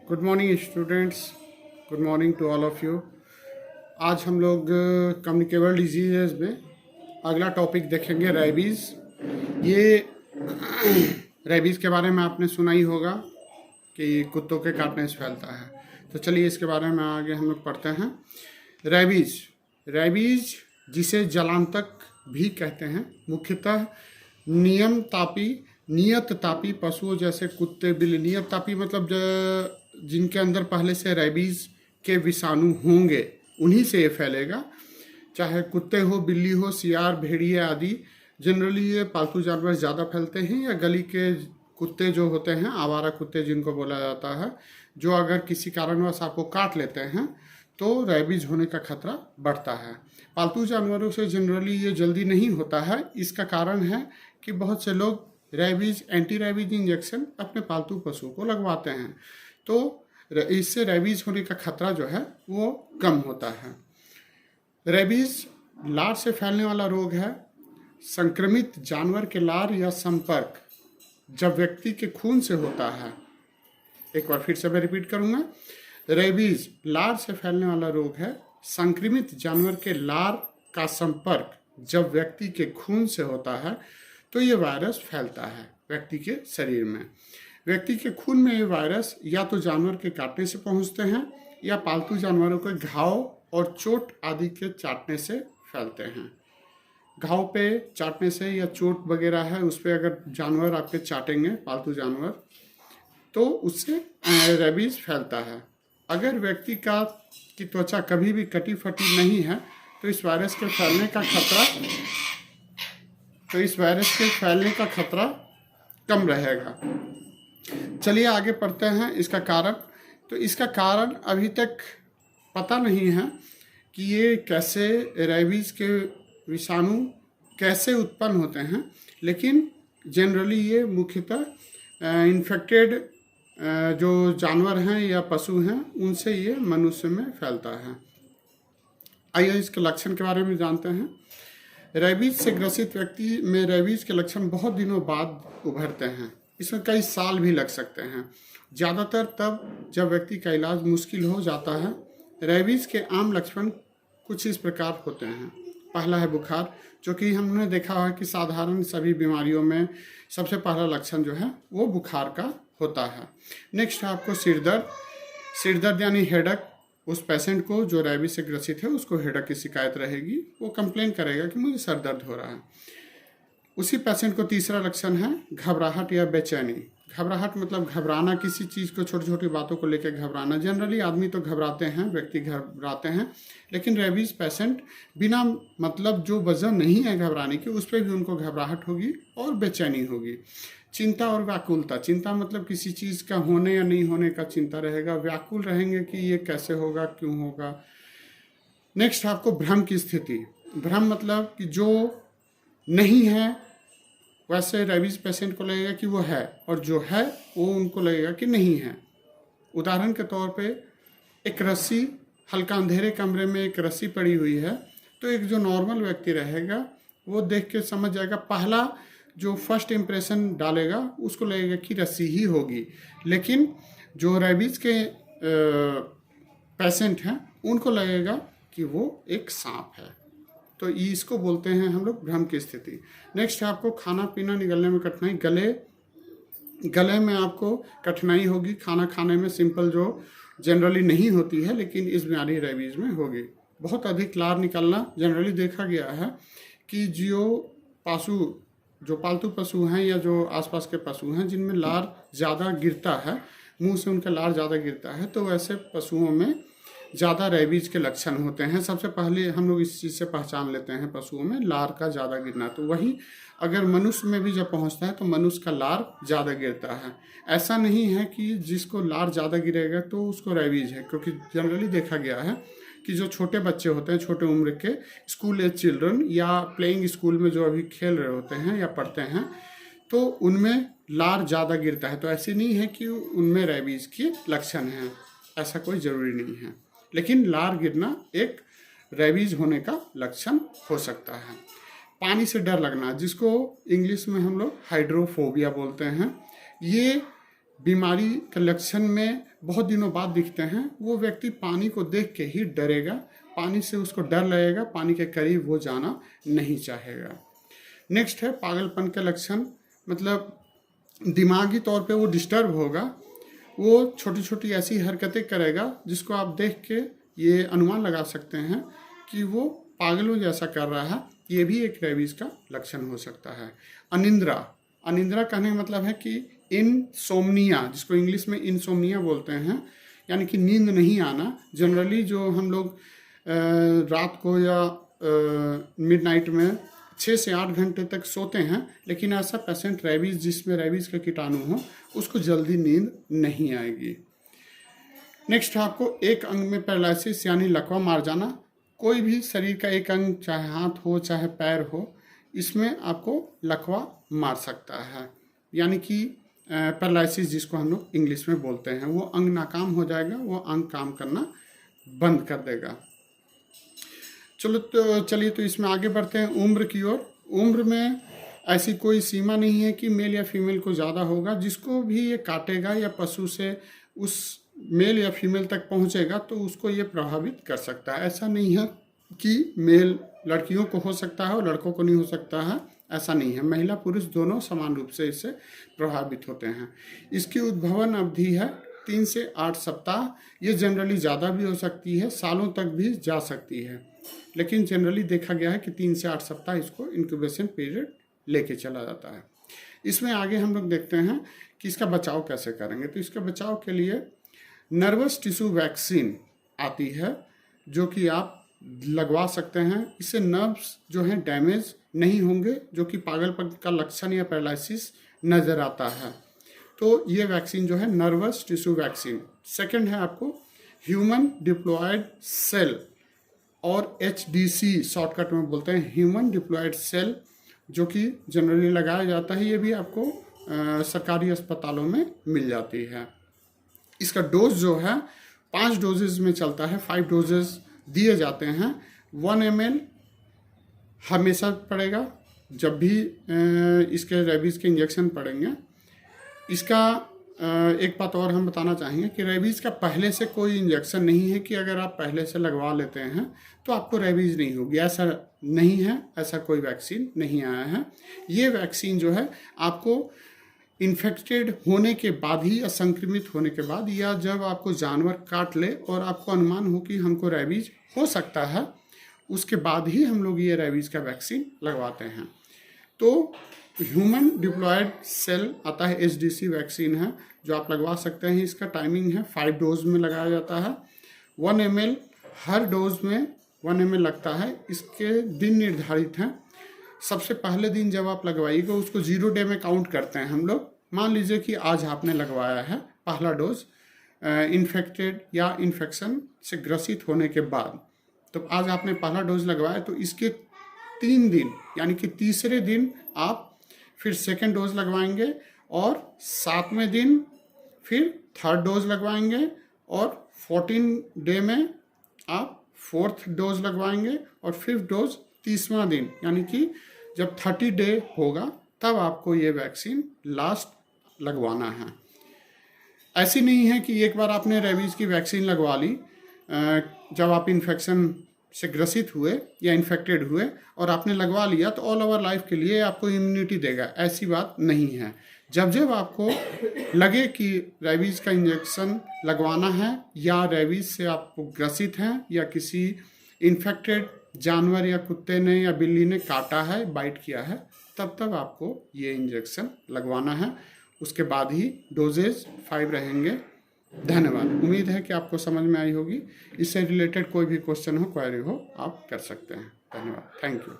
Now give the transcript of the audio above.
Good morning students, good morning to all of you. आज हम लोग कम्युनिकेबल डिजीज़ में अगला टॉपिक देखेंगे, रेबीज़। ये रेबीज़ के बारे में आपने सुना ही होगा कि कुत्तों के काटने से फैलता है। तो चलिए इसके बारे में आगे हम लोग पढ़ते हैं। रेबीज़ जिसे जलांतक भी कहते हैं, मुख्यतः नियत तापी पशुओं जैसे कुत्ते, बिल्ली। नियत तापी मतलब जिनके अंदर पहले से रेबीज़ के विषाणु होंगे उन्हीं से ये फैलेगा। चाहे कुत्ते हो, बिल्ली हो, सियार, भेड़िए आदि। जनरली ये पालतू जानवर ज़्यादा फैलते हैं, या गली के कुत्ते जो होते हैं, आवारा कुत्ते जिनको बोला जाता है, जो अगर किसी कारणवश आपको काट लेते हैं तो रेबीज़ होने का खतरा बढ़ता है। पालतू जानवरों से जनरली ये जल्दी नहीं होता है। इसका कारण है कि बहुत से लोग एंटी रेबीज इंजेक्शन अपने पालतू पशु को लगवाते हैं, तो इससे रेबीज़ होने का खतरा जो है वो कम होता है। रेबीज़ लार से फैलने वाला रोग है। संक्रमित जानवर के लार या संपर्क जब व्यक्ति के खून से होता है, एक बार फिर से मैं रिपीट करूंगा, रेबीज़ लार से फैलने वाला रोग है। संक्रमित जानवर के लार का संपर्क जब व्यक्ति के खून से होता है तो ये वायरस फैलता है व्यक्ति के शरीर में। व्यक्ति के खून में ये वायरस या तो जानवर के काटने से पहुंचते हैं या पालतू जानवरों के घाव और चोट आदि के चाटने से फैलते हैं। घाव पे चाटने से या चोट वगैरह है उस पर अगर जानवर आपके चाटेंगे, पालतू जानवर, तो उससे रेबीज़ फैलता है। अगर व्यक्ति की त्वचा कभी भी कटी फटी नहीं है तो इस वायरस के फैलने का खतरा कम रहेगा। चलिए आगे पढ़ते हैं इसका कारण। तो इसका कारण अभी तक पता नहीं है कि ये कैसे, रेबीज़ के विषाणु कैसे उत्पन्न होते हैं, लेकिन जनरली ये मुख्यतः इन्फेक्टेड जो जानवर हैं या पशु हैं उनसे ये मनुष्य में फैलता है। आइए इसके लक्षण के बारे में जानते हैं। रेबीज़ से ग्रसित व्यक्ति में रेबीज़ के लक्षण बहुत दिनों बाद उभरते हैं। इसमें कई साल भी लग सकते हैं, ज़्यादातर तब जब व्यक्ति का इलाज मुश्किल हो जाता है। रेबीज़ के आम लक्षण कुछ इस प्रकार होते हैं। पहला है बुखार, जो कि हमने देखा है कि साधारण सभी बीमारियों में सबसे पहला लक्षण जो है वो बुखार का होता है। नेक्स्ट है आपको सिर दर्द यानी हेडक। उस पेशेंट को जो रेबीज़ से ग्रसित है उसको हेडक की शिकायत रहेगी, वो कंप्लेन करेगा कि मुझे सर दर्द हो रहा है। उसी पेशेंट को तीसरा लक्षण है घबराहट या बेचैनी। घबराहट मतलब घबराना, किसी चीज़ को, छोटी छोटी बातों को लेकर घबराना। जनरली आदमी तो घबराते हैं, व्यक्ति घबराते हैं, लेकिन रेबीज़ पेशेंट बिना मतलब जो वजह नहीं है घबराने की, उस पर भी उनको घबराहट होगी और बेचैनी होगी। चिंता और व्याकुलता। चिंता मतलब किसी चीज़ का होने या नहीं होने का चिंता रहेगा। व्याकुल रहेंगे कि ये कैसे होगा, क्यों होगा। नेक्स्ट आपको भ्रम की स्थिति। भ्रम मतलब कि जो नहीं है वैसे रेबीज़ पेशेंट को लगेगा कि वो है, और जो है वो उनको लगेगा कि नहीं है। उदाहरण के तौर पे एक रस्सी, हल्का अंधेरे कमरे में एक रस्सी पड़ी हुई है, तो एक जो नॉर्मल व्यक्ति रहेगा वो देख के समझ जाएगा, पहला जो फर्स्ट इम्प्रेशन डालेगा उसको लगेगा कि रस्सी ही होगी। लेकिन जो रेबीज़ के पेशेंट हैं उनको लगेगा कि वो एक सांप है। तो इसको बोलते हैं हम लोग भ्रम की स्थिति। नेक्स्ट है आपको खाना पीना निगलने में कठिनाई। गले में आपको कठिनाई होगी खाना खाने में, सिंपल जो जनरली नहीं होती है, लेकिन इस बीमारी रेबीज़ में होगी। बहुत अधिक लार निकलना। जनरली देखा गया है कि जो पालतू पशु हैं या जो आसपास के पशु हैं जिनमें लार ज़्यादा गिरता है, मुंह से उनका लार ज़्यादा गिरता है, तो वैसे पशुओं में ज़्यादा रेबीज़ के लक्षण होते हैं। सबसे पहले हम लोग इस चीज़ से पहचान लेते हैं पशुओं में लार का ज़्यादा गिरना। तो वही अगर मनुष्य में भी जब पहुंचता है तो मनुष्य का लार ज़्यादा गिरता है। ऐसा नहीं है कि जिसको लार ज़्यादा गिरेगा तो उसको रेबीज़ है, क्योंकि जनरली देखा गया है कि जो छोटे बच्चे होते हैं, छोटे उम्र के स्कूल एज चिल्ड्रन या प्लेइंग स्कूल में जो अभी खेल रहे होते हैं या पढ़ते हैं, तो उनमें लार ज़्यादा गिरता है। तो ऐसे नहीं है कि उनमें रेबीज़ के लक्षण हैं, ऐसा कोई ज़रूरी नहीं है, लेकिन लार गिरना एक रेबीज़ होने का लक्षण हो सकता है। पानी से डर लगना, जिसको इंग्लिश में हम लोग हाइड्रोफोबिया बोलते हैं, ये बीमारी के लक्षण में बहुत दिनों बाद दिखते हैं, वो व्यक्ति पानी को देख के ही डरेगा, पानी से उसको डर लगेगा, पानी के करीब वो जाना नहीं चाहेगा। नेक्स्ट है पागलपन के लक्षण, मतलब दिमागी तौर पे वो डिस्टर्ब होगा, वो छोटी छोटी ऐसी हरकतें करेगा जिसको आप देख के ये अनुमान लगा सकते हैं कि वो पागलों जैसा कर रहा है। ये भी एक रेबीज का लक्षण हो सकता है। अनिंद्रा, अनिंद्रा कहने का मतलब है कि इनसोम्निया, जिसको इंग्लिश में इनसोम्निया बोलते हैं, यानी कि नींद नहीं आना। जनरली जो हम लोग रात को या मिडनाइट में 6 से 8 घंटे तक सोते हैं, लेकिन ऐसा पेशेंट रेबीज जिसमें रेबीज के कीटाणु हो उसको जल्दी नींद नहीं आएगी। नेक्स्ट है आपको एक अंग में पैरालिसिस यानी लकवा मार जाना। कोई भी शरीर का एक अंग, चाहे हाथ हो चाहे पैर हो, इसमें आपको लकवा मार सकता है, यानी कि पैरालिसिस जिसको हम लोग इंग्लिश में बोलते हैं। वो अंग नाकाम हो जाएगा, वो अंग काम करना बंद कर देगा। चलिए तो इसमें आगे बढ़ते हैं उम्र की ओर। उम्र में ऐसी कोई सीमा नहीं है कि मेल या फीमेल को ज़्यादा होगा। जिसको भी ये काटेगा या पशु से उस मेल या फीमेल तक पहुंचेगा तो उसको ये प्रभावित कर सकता है। ऐसा नहीं है कि मेल लड़कियों को हो सकता है और लड़कों को नहीं हो सकता है, ऐसा नहीं है। महिला पुरुष दोनों समान रूप से इससे प्रभावित होते हैं। इसकी उद्भवन अवधि है 3 से 8 सप्ताह। ये जनरली ज़्यादा भी हो सकती है, सालों तक भी जा सकती है, लेकिन जनरली देखा गया है कि 3 से 8 सप्ताह इसको इंक्यूबेशन पीरियड लेके चला जाता है। इसमें आगे हम लोग देखते हैं कि इसका बचाव कैसे करेंगे। तो इसका बचाव के लिए नर्वस टिश्यू वैक्सीन आती है जो कि आप लगवा सकते हैं। इससे नर्व्स जो हैं डैमेज नहीं होंगे, जो कि पागलपन का लक्षण या पैरालिसिस नज़र आता है। तो ये वैक्सीन जो है नर्वस टिश्यू वैक्सीन। सेकंड है आपको ह्यूमन डिप्लॉयड सेल और HDC शॉर्टकट में बोलते हैं, ह्यूमन डिप्लॉयड सेल, जो कि जनरली लगाया जाता है। ये भी आपको सरकारी अस्पतालों में मिल जाती है। इसका डोज जो है 5 डोजेज में चलता है, 5 डोजेज दिए जाते हैं। 1 ml हमेशा पड़ेगा जब भी इसके रेबीज़ के इंजेक्शन पड़ेंगे। इसका एक बात और हम बताना चाहेंगे कि रेबीज़ का पहले से कोई इंजेक्शन नहीं है कि अगर आप पहले से लगवा लेते हैं तो आपको रेबीज़ नहीं होगी, ऐसा नहीं है। ऐसा कोई वैक्सीन नहीं आया है। ये वैक्सीन जो है आपको इन्फेक्टेड होने के बाद ही या संक्रमित होने के बाद, या जब आपको जानवर काट ले और आपको अनुमान हो कि हमको रेबीज़ हो सकता है, उसके बाद ही हम लोग ये रेबीज़ का वैक्सीन लगवाते हैं। तो ह्यूमन डिप्लॉयड सेल आता है, HDC वैक्सीन है जो आप लगवा सकते हैं। इसका टाइमिंग है 5 डोज में लगाया जाता है। 1 ml हर डोज में 1 ml लगता है। इसके दिन निर्धारित हैं। सबसे पहले दिन जब आप लगवाइएगा उसको 0 डे में काउंट करते हैं हम लोग। मान लीजिए कि आज आपने लगवाया है पहला डोज इन्फेक्टेड या इन्फेक्शन से ग्रसित होने के बाद, तो आज आपने पहला डोज लगवाया, तो इसके 3 दिन यानी कि तीसरे दिन आप फिर सेकेंड डोज लगवाएंगे और 7वें दिन फिर थर्ड डोज लगवाएंगे और 14 डे में आप 4th डोज लगवाएंगे और 5th डोज 30वां दिन, यानी कि जब 30 डे होगा तब आपको ये वैक्सीन लास्ट लगवाना है। ऐसी नहीं है कि एक बार आपने रेबीज़ की वैक्सीन लगवा ली जब आप इन्फेक्शन से ग्रसित हुए या इन्फेक्टेड हुए और आपने लगवा लिया तो ऑल ओवर लाइफ के लिए आपको इम्यूनिटी देगा, ऐसी बात नहीं है। जब जब आपको लगे कि रेबीज़ का इंजेक्शन लगवाना है या रेबीज़ से आपको ग्रसित हैं या किसी इन्फेक्टेड जानवर या कुत्ते ने या बिल्ली ने काटा है, बाइट किया है, तब आपको ये इंजेक्शन लगवाना है। उसके बाद ही डोजेज 5 रहेंगे। धन्यवाद। उम्मीद है कि आपको समझ में आई होगी। इससे रिलेटेड कोई भी क्वेश्चन हो, क्वेरी हो, आप कर सकते हैं। धन्यवाद। Thank you.